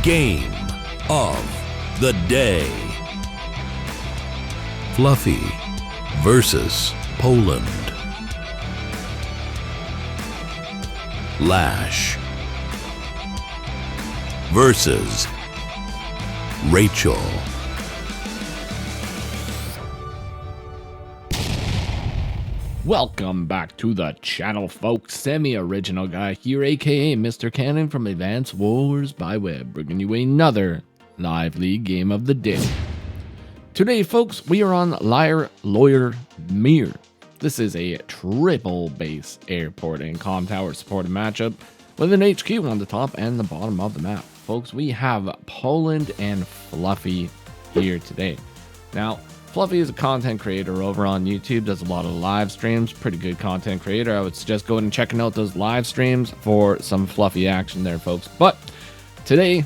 Game of the day. Fluffy versus Poland. Lash versus Rachel. Welcome back to the channel, folks. Semi-original guy here, aka Mr. Cannon from Advanced Wars by Web, bringing you another live league game of the day. Today, folks, we are on Liar, Lawyer, Mirror. This is a triple base airport and comm tower supported matchup with an HQ on the top and the bottom of the map. Folks, we have Poland and Fluffy here today. Now, Fluffy is a content creator over on YouTube, does a lot of live streams, pretty good content creator. I would suggest going and checking out those live streams for some Fluffy action there, folks. But today,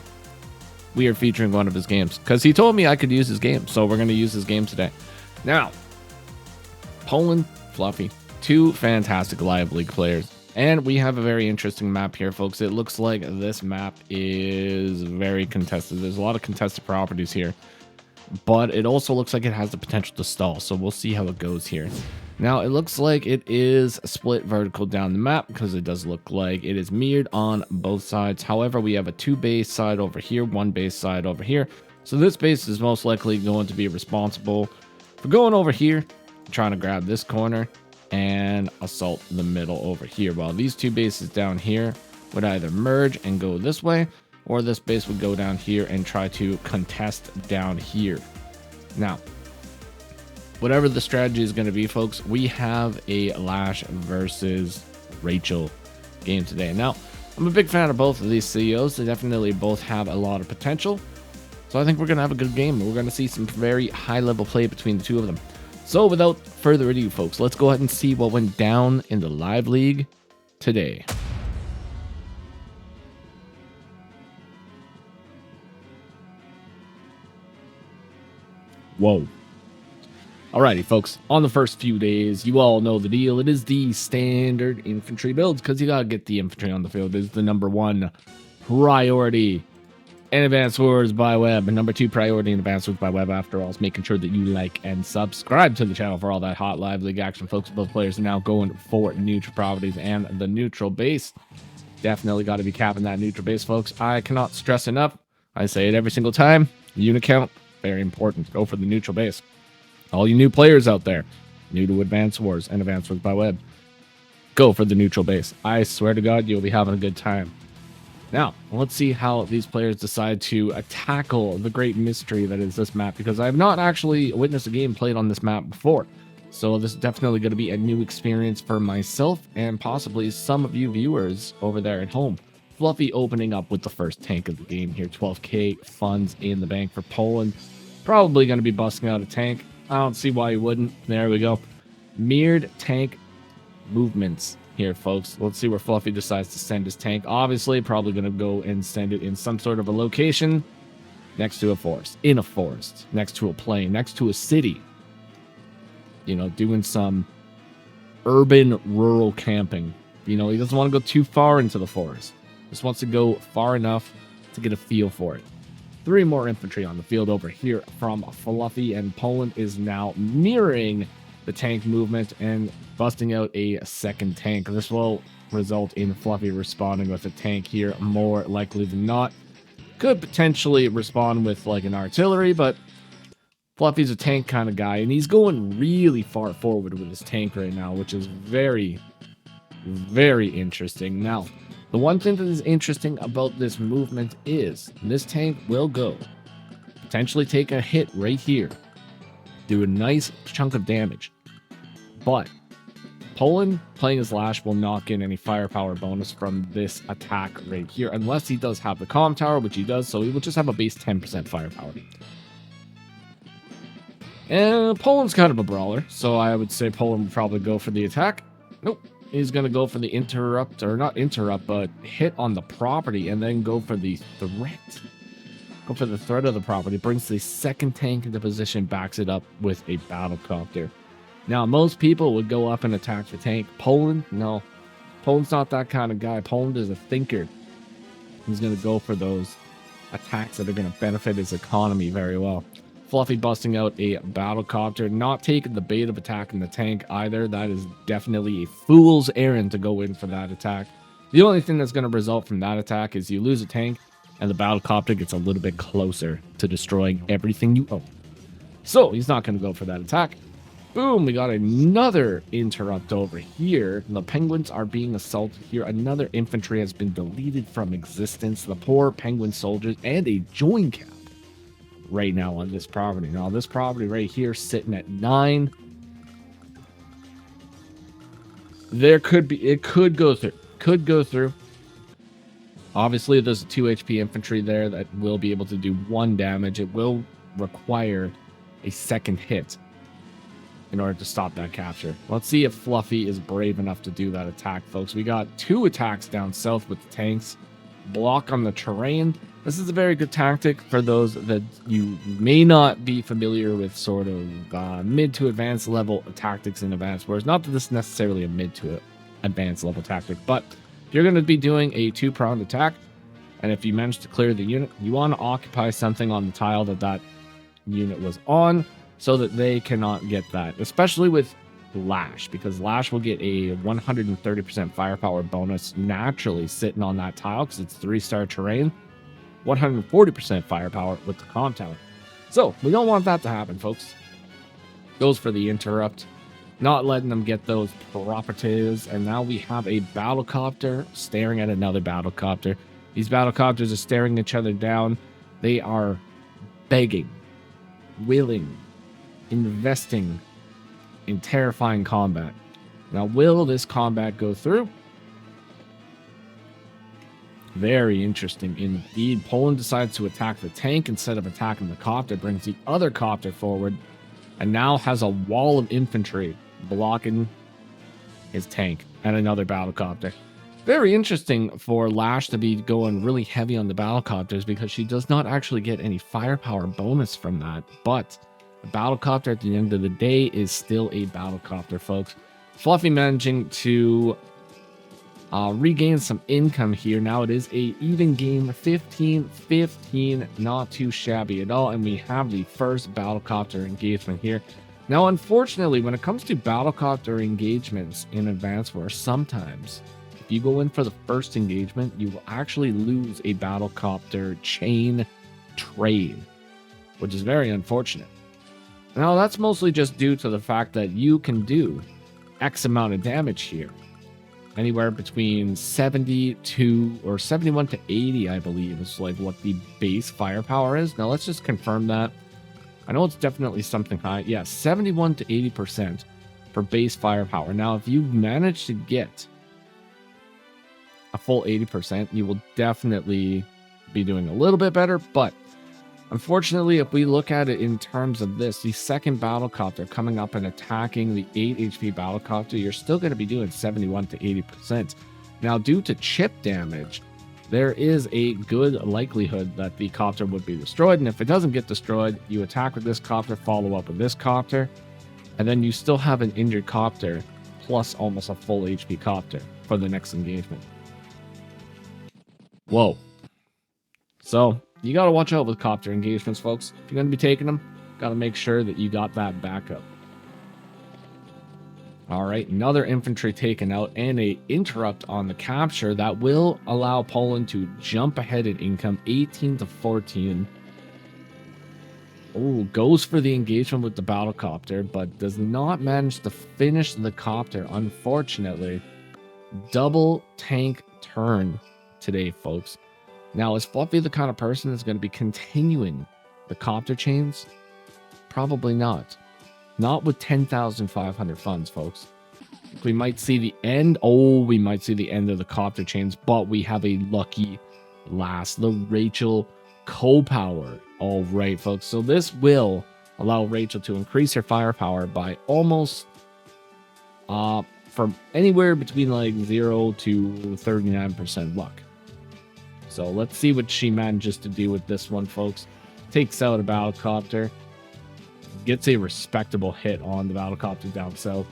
we are featuring one of his games because he told me I could use his game, so we're going to use his game today. Now, Poland, Fluffy, two fantastic live league players. And we have a very interesting map here, folks. It looks like this map is very contested. There's a lot of contested properties here, but it also looks like it has the potential to stall, so we'll see how it goes here. Now, it looks like it is split vertical down the map because it does look like it is mirrored on both sides. However, we have a two base side over here, one base side over here. So this base is most likely going to be responsible for going over here, trying to grab this corner and assault the middle over here, while these two bases down here would either merge and go this way, or this base would go down here and try to contest down here. Now, whatever the strategy is going to be, folks, we have a Lash versus Rachel game today. Now, I'm a big fan of both of these CEOs. They definitely both have a lot of potential. So I think we're going to have a good game. We're going to see some very high-level play between the two of them. So without further ado, folks, let's go ahead and see what went down in the live league today. Whoa. Alrighty, folks, on the first few days, you all know the deal. It is the standard infantry builds because you gotta get the infantry on the field. It's the number one priority in Advanced Wars by Web, and number two priority in Advanced Wars by Web, after all, is making sure that you like and subscribe to the channel for all that hot live league action, folks. Both players are now going for neutral properties and the neutral base. Definitely got to be capping that neutral base, folks. I cannot stress enough. I say it every single time. Unit count, very important. Go for the neutral base. All you new players out there, new to Advanced Wars and Advanced Wars by Web, go for the neutral base. I swear to God, you'll be having a good time. Now, let's see how these players decide to tackle the great mystery that is this map, because I have not actually witnessed a game played on this map before. So this is definitely going to be a new experience for myself and possibly some of you viewers over there at home. Fluffy opening up with the first tank of the game here. 12k funds in the bank for Poland. Probably going to be busting out a tank. I don't see why you wouldn't. There we go. Mirrored tank movements here, folks. Let's see where Fluffy decides to send his tank. Obviously, probably going to go and send it in some sort of a location next to a forest, in a forest, next to a plane, next to a city. You know, doing some urban rural camping. You know, he doesn't want to go too far into the forest. Just wants to go far enough to get a feel for it. 3 more infantry on the field over here from Fluffy, and Poland is now mirroring the tank movement and busting out a second tank. This will result in Fluffy responding with a tank here, more likely than not. Could potentially respond with like an artillery, but Fluffy's a tank kind of guy, and he's going really far forward with his tank right now, which is very, very interesting. Now, the one thing that is interesting about this movement is this tank will go, potentially take a hit right here, do a nice chunk of damage. But Poland playing his Lash will not get any firepower bonus from this attack right here, unless he does have the comm tower, which he does, so he will just have a base 10% firepower. And Poland's kind of a brawler, so I would say Poland would probably go for the attack. Nope. He's going to go for the interrupt, or not interrupt, but hit on the property, and then go for the threat. Go for the threat of the property. Brings the second tank into position, backs it up with a battle copter. Now, most people would go up and attack the tank. Poland, no. Poland's not that kind of guy. Poland is a thinker. He's going to go for those attacks that are going to benefit his economy very well. Fluffy busting out a battlecopter, not taking the bait of attacking the tank either. That is definitely a fool's errand to go in for that attack. The only thing that's going to result from that attack is you lose a tank and the battlecopter gets a little bit closer to destroying everything you own. So he's not going to go for that attack. Boom, we got another interrupt over here. The penguins are being assaulted here. Another infantry has been deleted from existence. The poor penguin soldiers and a join cap right now on this property. Now this property right here sitting at 9. It could go through. Obviously there's a 2 HP infantry there that will be able to do 1 damage. It will require a second hit in order to stop that capture. Let's see if Fluffy is brave enough to do that attack, folks. We got 2 attacks down south with the tanks. Block on the terrain. This is a very good tactic for those that you may not be familiar with sort of mid to advanced level tactics in Advanced Wars. Not that this is necessarily a mid to advanced level tactic, but if you're going to be doing a 2-pronged attack, and if you manage to clear the unit, you want to occupy something on the tile that unit was on so that they cannot get that, especially with Lash, because Lash will get a 130% firepower bonus naturally sitting on that tile because it's 3-star terrain. 140% firepower with the comm tower. So we don't want that to happen, folks. Goes for the interrupt, not letting them get those properties. And now we have a battlecopter staring at another battlecopter. These battlecopters are staring each other down. They are begging, willing, investing in terrifying combat. Now, will this combat go through? Very interesting indeed. Poland decides to attack the tank instead of attacking the copter, brings the other copter forward, and now has a wall of infantry blocking his tank and another battlecopter. Very interesting for Lash to be going really heavy on the battlecopters because she does not actually get any firepower bonus from that, but the battlecopter at the end of the day is still a battlecopter, folks. Fluffy managing to regain some income here. Now it is a even game, 15-15, not too shabby at all, and we have the first battlecopter engagement here. Now, unfortunately, when it comes to battlecopter engagements in Advanced Wars, sometimes if you go in for the first engagement, you will actually lose a battlecopter chain trade, which is very unfortunate. Now, that's mostly just due to the fact that you can do X amount of damage here. Anywhere between 70 to or 71 to 80, I believe, is like what the base firepower is. Now, let's just confirm that. I know it's definitely something high. Yeah, 71 to 80% for base firepower. Now, if you manage to get a full 80%, you will definitely be doing a little bit better, but unfortunately, if we look at it in terms of this, the second battlecopter coming up and attacking the 8 HP battlecopter, you're still going to be doing 71 to 80%. Now, due to chip damage, there is a good likelihood that the copter would be destroyed. And if it doesn't get destroyed, you attack with this copter, follow up with this copter, and then you still have an injured copter plus almost a full HP copter for the next engagement. Whoa. So you got to watch out with copter engagements, folks. If you're going to be taking them, got to make sure that you got that backup. All right, another infantry taken out and a interrupt on the capture that will allow Poland to jump ahead in income, 18 to 14. Oh, goes for the engagement with the battlecopter, but does not manage to finish the copter, unfortunately. Double tank turn today, folks. Now, is Fluffy the kind of person that's going to be continuing the copter chains? Probably not. Not with 10,500 funds, folks. We might see the end. Oh, we might see the end of the copter chains, but we have a lucky last. The Rachel co-power. All right, folks. So this will allow Rachel to increase her firepower by almost from anywhere between like 0 to 39% luck. So let's see what she manages to do with this one, folks. Takes out a battlecopter. Gets a respectable hit on the battlecopter down south.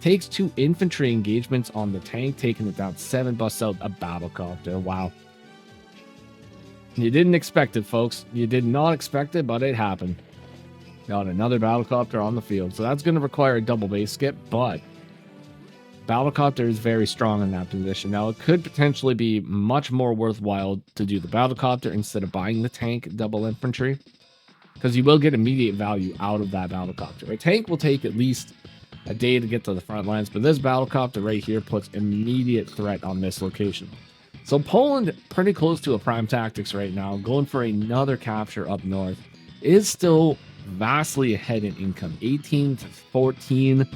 Takes 2 infantry engagements on the tank, taking it down 7, busts out a battlecopter. Wow. You didn't expect it, folks. You did not expect it, but it happened. Got another battlecopter on the field. So that's going to require a double base skip, but battlecopter is very strong in that position. Now, it could potentially be much more worthwhile to do the battlecopter instead of buying the tank double infantry, because you will get immediate value out of that battlecopter. A tank will take at least a day to get to the front lines, but this battlecopter right here puts immediate threat on this location. So Poland, pretty close to a prime tactics right now, going for another capture up north, is still vastly ahead in income, 18 to 14.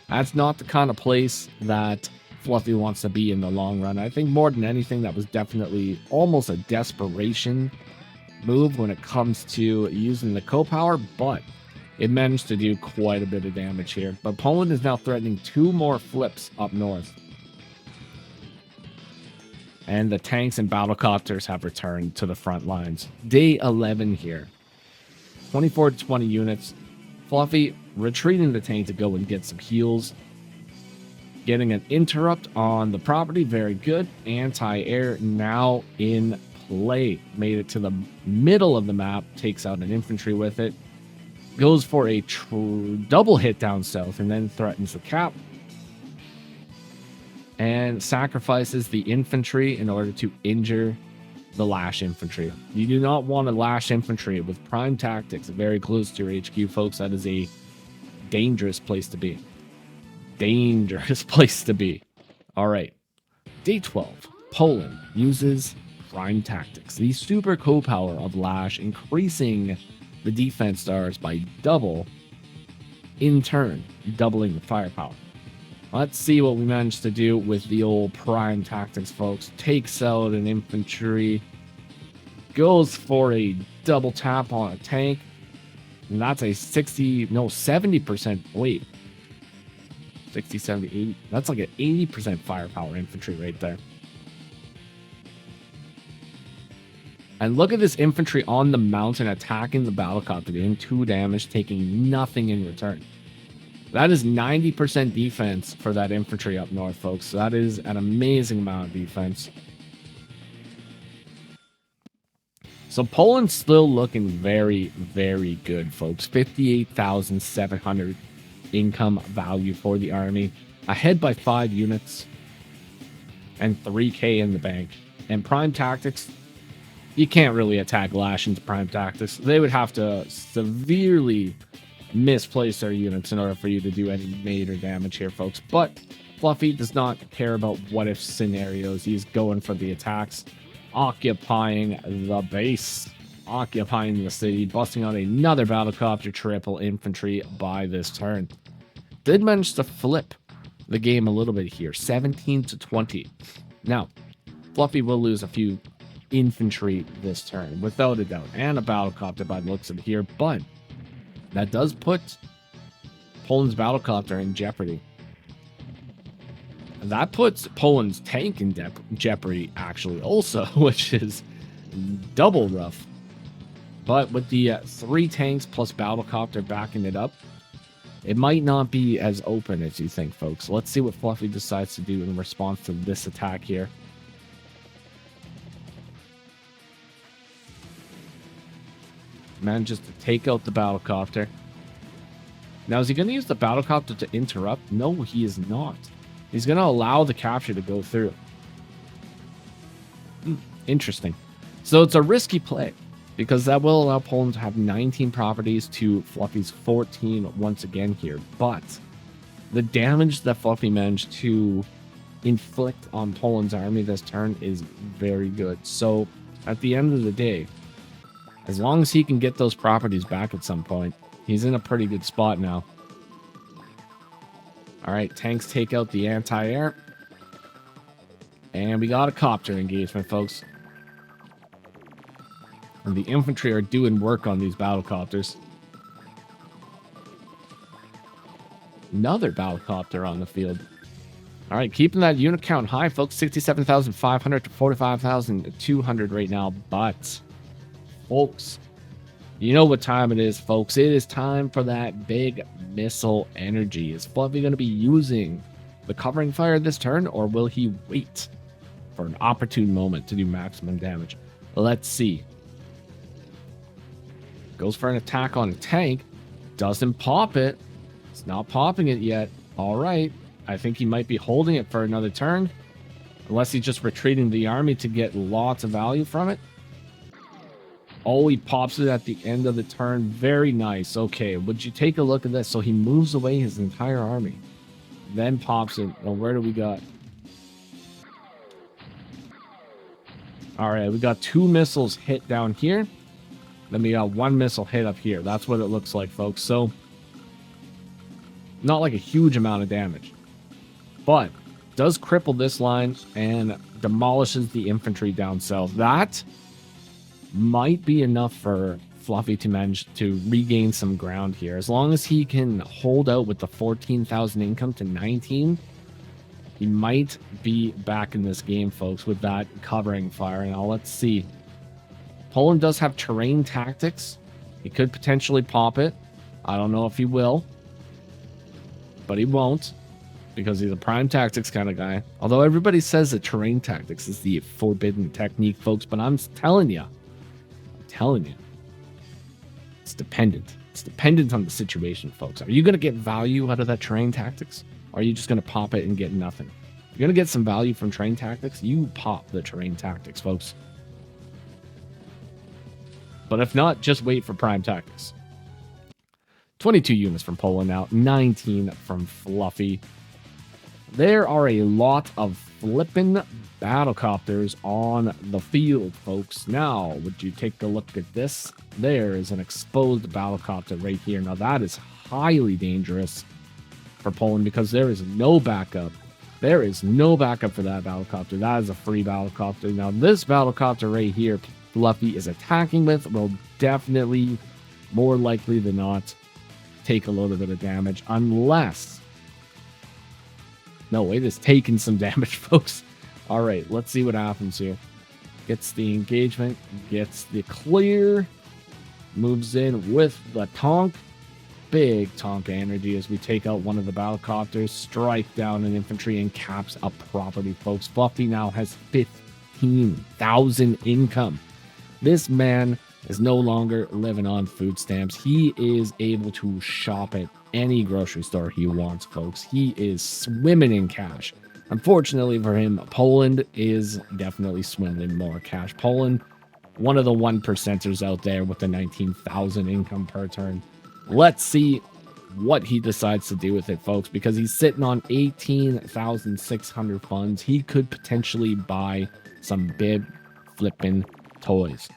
That's not the kind of place that Fluffy wants to be in the long run. I think more than anything, that was definitely almost a desperation move when it comes to using the co-power, but it managed to do quite a bit of damage here. But Poland is now threatening 2 more flips up north. And the tanks and battlecopters have returned to the front lines. Day 11 here. 24 to 20 units. Fluffy retreating the tank to go and get some heals. Getting an interrupt on the property. Very good. Anti-air now in play. Made it to the middle of the map. Takes out an infantry with it. Goes for a double hit down south and then threatens the cap. And sacrifices the infantry in order to injure the lash infantry. You do not want to lash infantry with prime tactics very close to your HQ, folks. That is a dangerous place to be. Dangerous place to be. All right. Day 12. Poland uses prime tactics. The super co-power of lash, increasing the defense stars by double, in turn, doubling the firepower. Let's see what we managed to do with the old prime tactics, folks. Takes out an infantry. Goes for a double tap on a tank. And that's a 70%. Wait. 60, 70, 80. That's like an 80% firepower infantry right there. And look at this infantry on the mountain attacking the battlecopter, doing 2 damage, taking nothing in return. That is 90% defense for that infantry up north, folks. So that is an amazing amount of defense. So Poland's still looking very, very good, folks. 58,700 income value for the army. Ahead by 5 units. And 3K in the bank. And prime tactics, you can't really attack Lash into prime tactics. They would have to severely misplace their units in order for you to do any major damage here, folks. But Fluffy does not care about what if scenarios. He's going for the attacks, occupying the base, occupying the city, busting out another battlecopter triple infantry by this turn. Did manage to flip the game a little bit here, 17 to 20. Now, Fluffy will lose a few infantry this turn, without a doubt, and a battlecopter by the looks of it here, but that does put Poland's battlecopter in jeopardy. That puts Poland's tank in jeopardy, actually, also, which is double rough. But with the 3 tanks plus battlecopter backing it up, it might not be as open as you think, folks. Let's see what Fluffy decides to do in response to this attack here. Manages to take out the battlecopter. Now, is he going to use the battlecopter to interrupt? No, he is not. He's going to allow the capture to go through. Interesting. So it's a risky play, because that will allow Poland to have 19 properties to Fluffy's 14 once again here. But the damage that Fluffy managed to inflict on Poland's army this turn is very good. So at the end of the day, as long as he can get those properties back at some point, he's in a pretty good spot now. All right, tanks take out the anti-air. And we got a copter engagement, folks. And the infantry are doing work on these battlecopters. Another battlecopter on the field. All right, keeping that unit count high, folks. 67,500 to 45,200 right now. But, folks, you know what time it is, folks. It is time for that big missile energy. Is Fluffy going to be using the covering fire this turn, or will he wait for an opportune moment to do maximum damage? Let's see. Goes for an attack on a tank. Doesn't pop it. It's not popping it yet. All right. I think he might be holding it for another turn. Unless he's just retreating the army to get lots of value from it. Oh, he pops it at the end of the turn. Very nice. Okay, would you take a look at this? So he moves away his entire army. Then pops it. Well, where do we got? All right, we got 2 missiles hit down here. Then we got 1 missile hit up here. That's what it looks like, folks. So, not like a huge amount of damage. But, does cripple this line and demolishes the infantry down south. That might be enough for Fluffy to manage to regain some ground here. As long as he can hold out with the 14,000 income to 19, he might be back in this game, folks, with that covering fire. Now, let's see. Poland does have terrain tactics. He could potentially pop it. I don't know if he will. But he won't. Because he's a prime tactics kind of guy. Although everybody says that terrain tactics is the forbidden technique, folks. But I'm telling you. It's dependent. It's dependent on the situation, folks. Are you going to get value out of that terrain tactics? Or are you just going to pop it and get nothing? If you're going to get some value from terrain tactics, you pop the terrain tactics, folks. But if not, just wait for prime tactics. 22 units from Poland now, 19 from Fluffy. There are a lot of flippin' battlecopters on the field, folks. Now, would you take a look at this? There is an exposed battlecopter right here. Now, that is highly dangerous for Poland because there is no backup. There is no backup for that battlecopter. That is a free battlecopter. Now, this battlecopter right here, Fluffy is attacking with, will definitely, more likely than not, take a little bit of damage unless... No, it is taking some damage, folks. All right, let's see what happens here. Gets the engagement, gets the clear, moves in with the tonk. Big tonk energy as we take out one of the battlecopters, strike down an infantry, and caps a property, folks. Fluffy now has 15,000 income. This man is no longer living on food stamps. He is able to shop at any grocery store he wants, folks. He is swimming in cash. Unfortunately for him, Poland is definitely swimming more cash. Poland, one of the 1%ers out there with the 19,000 income per turn. Let's see what he decides to do with it, folks, because he's sitting on 18,600 funds. He could potentially buy some big flipping toys.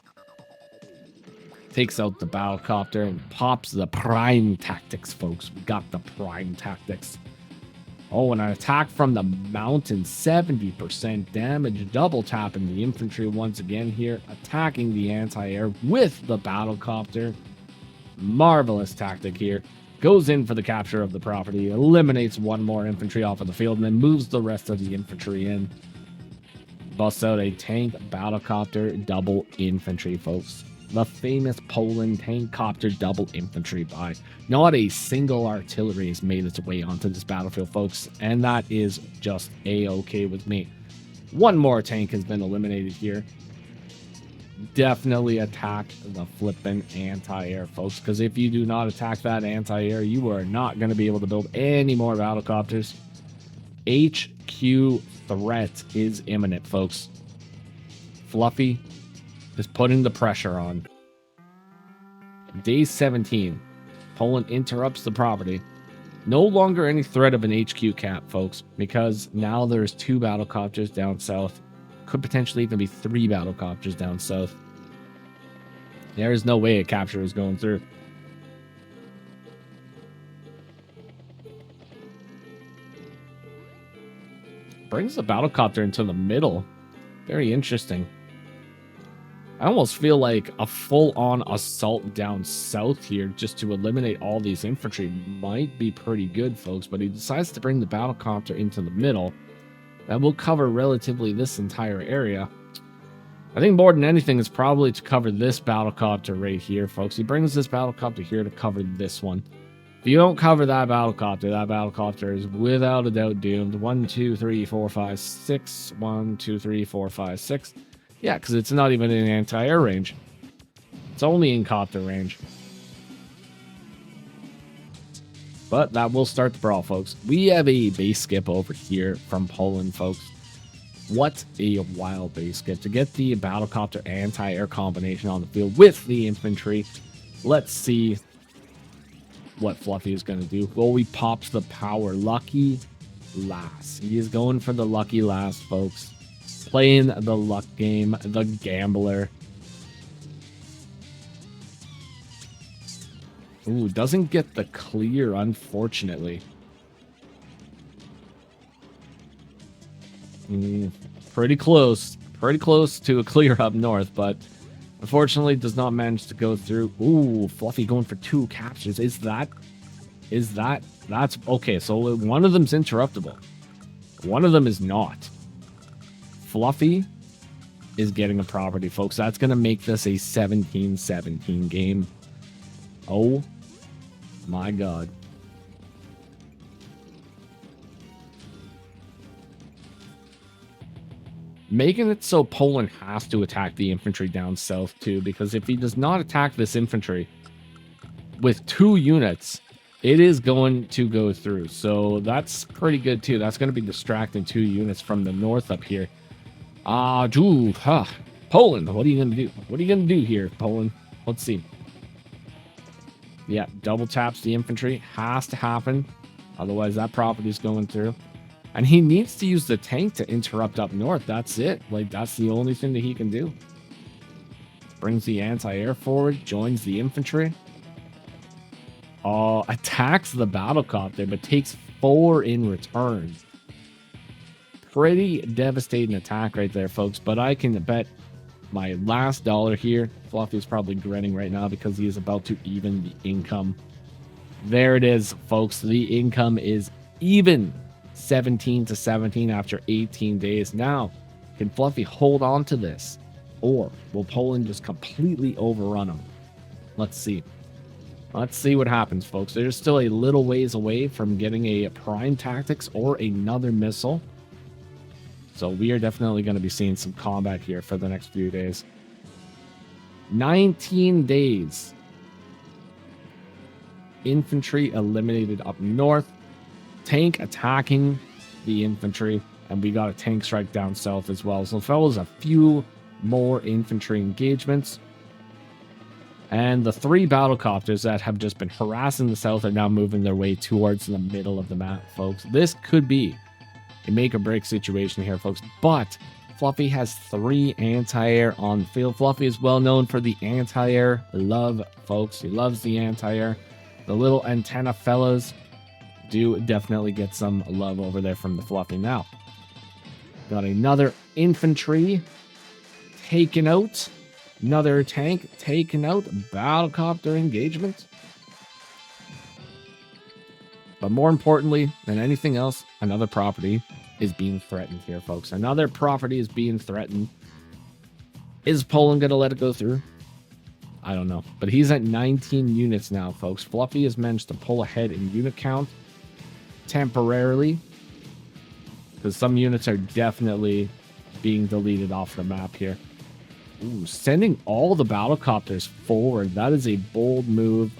Takes out the battlecopter and pops the prime tactics, folks. We got the prime tactics. Oh, and an attack from the mountain, 70% damage, double tapping the infantry once again here, attacking the anti-air with the battlecopter. Marvelous tactic here. Goes in for the capture of the property, eliminates one more infantry off of the field, and then moves the rest of the infantry in. Busts out a tank, battlecopter, double infantry, folks. The famous Poland tank copter double infantry buy. Not a single artillery has made its way onto this battlefield, folks, and that is just a-okay with me. One more tank has been eliminated here. Definitely attack the flippin' anti-air, folks, because if you do not attack that anti-air, you are not going to be able to build any more battlecopters. HQ threat is imminent, folks. Fluffy is putting the pressure on. Day 17. Poland interrupts the property. No longer any threat of an HQ cap, folks, because now there's 2 battlecopters down south. Could potentially even be 3 battlecopters down south. There is no way a capture is going through. Brings the battlecopter into the middle. Very interesting. I almost feel like a full-on assault down south here just to eliminate all these infantry might be pretty good, folks, but he decides to bring the battlecopter into the middle. That will cover relatively this entire area. I think more than anything is probably to cover this battlecopter right here, folks. He brings this battlecopter here to cover this one. If you don't cover that battlecopter is without a doubt doomed. 1, 2, 3, 4, 5, 6. 1, 2, 3, 4, 5, 6. Yeah, because it's not even in anti-air range. It's only in copter range. But that will start the brawl, folks. We have a base skip over here from Poland, folks. What a wild base skip. To get the battlecopter anti-air combination on the field with the infantry. Let's see what Fluffy is going to do. Well, we popped the power. Lucky last. He is going for the lucky last, folks. Playing the luck game, the gambler. Ooh, doesn't get the clear, unfortunately. Pretty close to a clear up north, but unfortunately does not manage to go through. Ooh, Fluffy going for 2 captures. That's okay. So one of them's interruptible. One of them is not. Fluffy is getting a property, folks. That's going to make this a 17-17 game. Oh my God. Making it so Poland has to attack the infantry down south too, because if he does not attack this infantry with 2 units, it is going to go through. So that's pretty good too. That's going to be distracting 2 units from the north up here. Poland, what are you going to do? What are you going to do here, Poland? Let's see. Yeah, double taps the infantry. Has to happen. Otherwise, that property is going through. And he needs to use the tank to interrupt up north. That's it. Like, that's the only thing that he can do. Brings the anti-air forward. Joins the infantry. Attacks the battlecopter, but takes 4 in return. Pretty devastating attack right there, folks. But I can bet my last dollar here. Fluffy is probably grinning right now because he is about to even the income. There it is, folks. The income is even. 17-17 after 18 days. Now, can Fluffy hold on to this? Or will Poland just completely overrun him? Let's see. Let's see what happens, folks. They're still a little ways away from getting a prime tactics or another missile. So we are definitely going to be seeing some combat here for the next few days. 19 days. Infantry eliminated up north. Tank attacking the infantry, and we got a tank strike down south as well. So fellas, a few more infantry engagements, and the 3 battlecopters that have just been harassing the south are now moving their way towards the middle of the map, folks. This could be a make or break situation here, folks, but Fluffy has 3 anti-air on the field. Fluffy is well known for the anti-air love, folks. He loves the anti-air. The little antenna fellas do definitely get some love over there from the Fluffy. Now, got another infantry taken out. Another tank taken out. Battlecopter engagement. But more importantly than anything else, another property is being threatened here, folks. Another property is being threatened. Is Poland going to let it go through? I don't know. But he's at 19 units now, folks. Fluffy has managed to pull ahead in unit count temporarily, because some units are definitely being deleted off the map here. Ooh, sending all the battlecopters forward. That is a bold move.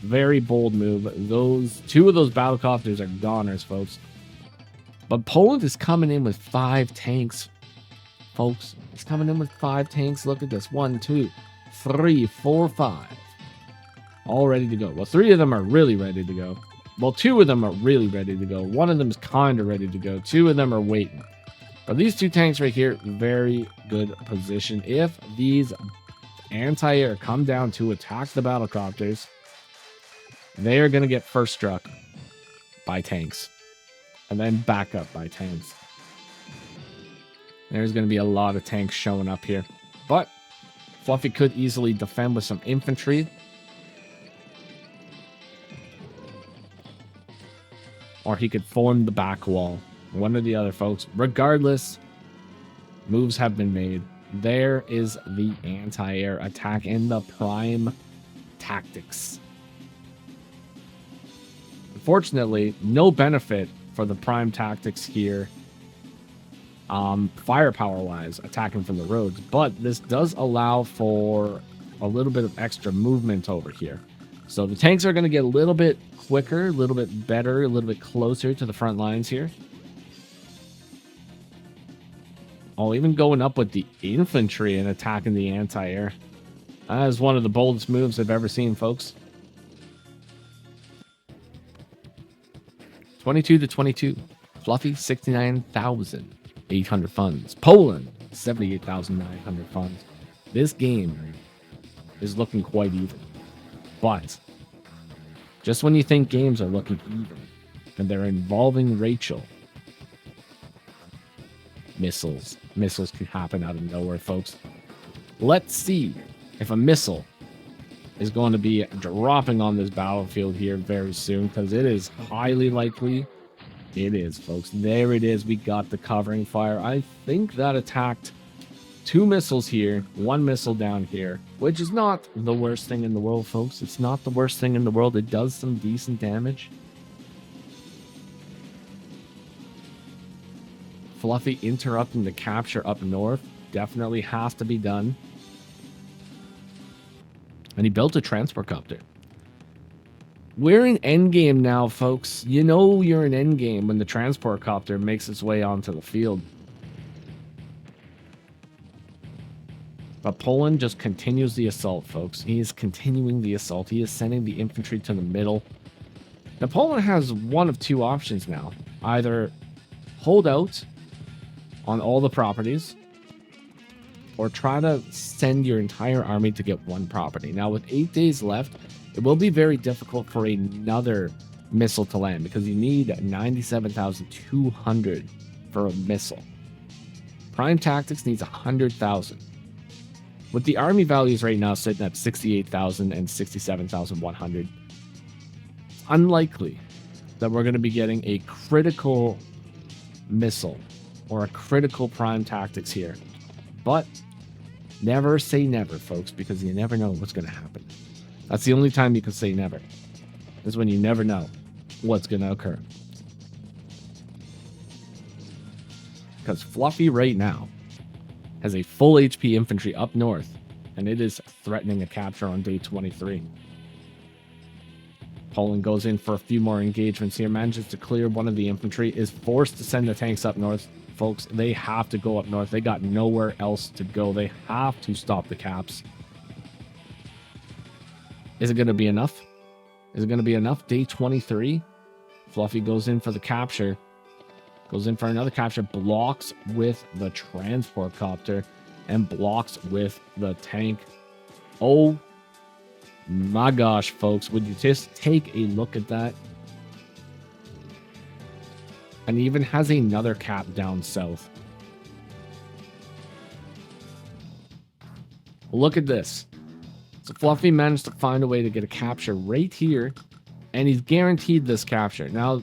Very bold move. Those 2 of those battlecopters are goners, folks. But Poland is coming in with 5 tanks, folks. It's coming in with 5 tanks. Look at this. 1, 2, 3, 4, 5. All ready to go. Well, 3 of them are really ready to go. Well, 2 of them are really ready to go. 1 of them is kind of ready to go. 2 of them are waiting. But these 2 tanks right here, very good position. If these anti-air come down to attack the battlecopters, they are going to get first struck by tanks. And then back up by tanks. There's going to be a lot of tanks showing up here. But Fluffy could easily defend with some infantry. Or he could form the back wall. One or the other, folks. Regardless, moves have been made. There is the anti-air attack and the prime tactics. Unfortunately, no benefit for the prime tactics here firepower wise, attacking from the roads, but this does allow for a little bit of extra movement over here. So the tanks are going to get a little bit quicker, a little bit better, a little bit closer to the front lines here. Oh, even going up with the infantry and attacking the anti-air. That is one of the boldest moves I've ever seen, folks. 22 to 22. Fluffy, 69,800 funds. Poland, 78,900 funds. This game is looking quite even. But just when you think games are looking even and they're involving Rachel, missiles can happen out of nowhere, folks. Let's see if a missile is going to be dropping on this battlefield here very soon, because it is highly likely. It is, folks. There it is. We got the covering fire. I think that attacked 2 missiles here, 1 missile down here, which is not the worst thing in the world, folks. It's not the worst thing in the world. It does some decent damage. Fluffy interrupting the capture up north definitely has to be done. And he built a transport copter. We're in endgame now, folks. You know you're in endgame when the transport copter makes its way onto the field. But Poland just continues the assault, folks. He is continuing the assault. He is sending the infantry to the middle. Now, Poland has one of 2 options now. Either hold out on all the properties, or try to send your entire army to get 1 property. Now, with 8 days left, it will be very difficult for another missile to land, because you need 97,200 for a missile. Prime Tactics needs 100,000. With the army values right now sitting at 68,000 and 67,100, unlikely that we're going to be getting a critical missile or a critical Prime Tactics here. But never say never, folks, because you never know what's going to happen. That's the only time you can say never, is when you never know what's going to occur. Because Fluffy right now has a full HP infantry up north, and it is threatening a capture on day 23. Poland goes in for a few more engagements here, manages to clear one of the infantry, is forced to send the tanks up north. Folks, they have to go up north. They got nowhere else to go. They have to stop the caps. Is it going to be enough? Is it going to be enough? Day 23. Fluffy goes in for the capture. Goes in for another capture. Blocks with the transport copter. And blocks with the tank. Oh my gosh, folks. Would you just take a look at that? And even has another cap down south. Look at this. So Fluffy managed to find a way to get a capture right here. And he's guaranteed this capture. Now,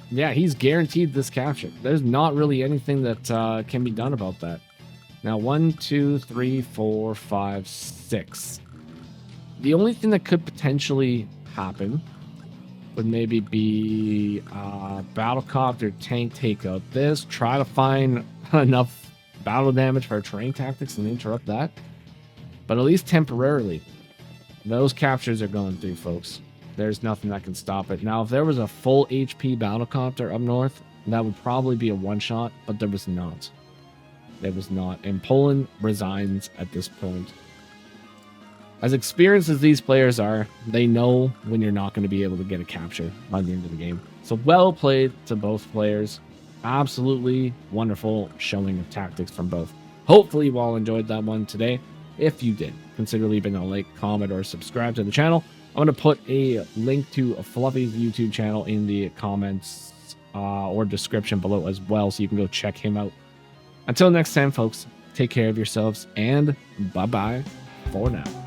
yeah, he's guaranteed this capture. There's not really anything that can be done about that. Now, 1, 2, 3, 4, 5, 6. The only thing that could potentially happen would maybe be battlecopter tank take out this, try to find enough battle damage for terrain tactics and interrupt that. But at least temporarily, those captures are going through, folks. There's nothing that can stop it. Now, if there was a full HP battlecopter up north, that would probably be a one-shot, but there was not. There was not. And Poland resigns at this point. As experienced as these players are, they know when you're not going to be able to get a capture by the end of the game. So well played to both players. Absolutely wonderful showing of tactics from both. Hopefully you all enjoyed that one today. If you did, consider leaving a like, comment, or subscribe to the channel. I'm going to put a link to Fluffy's YouTube channel in the comments or description below as well, so you can go check him out. Until next time, folks, take care of yourselves, and bye-bye for now.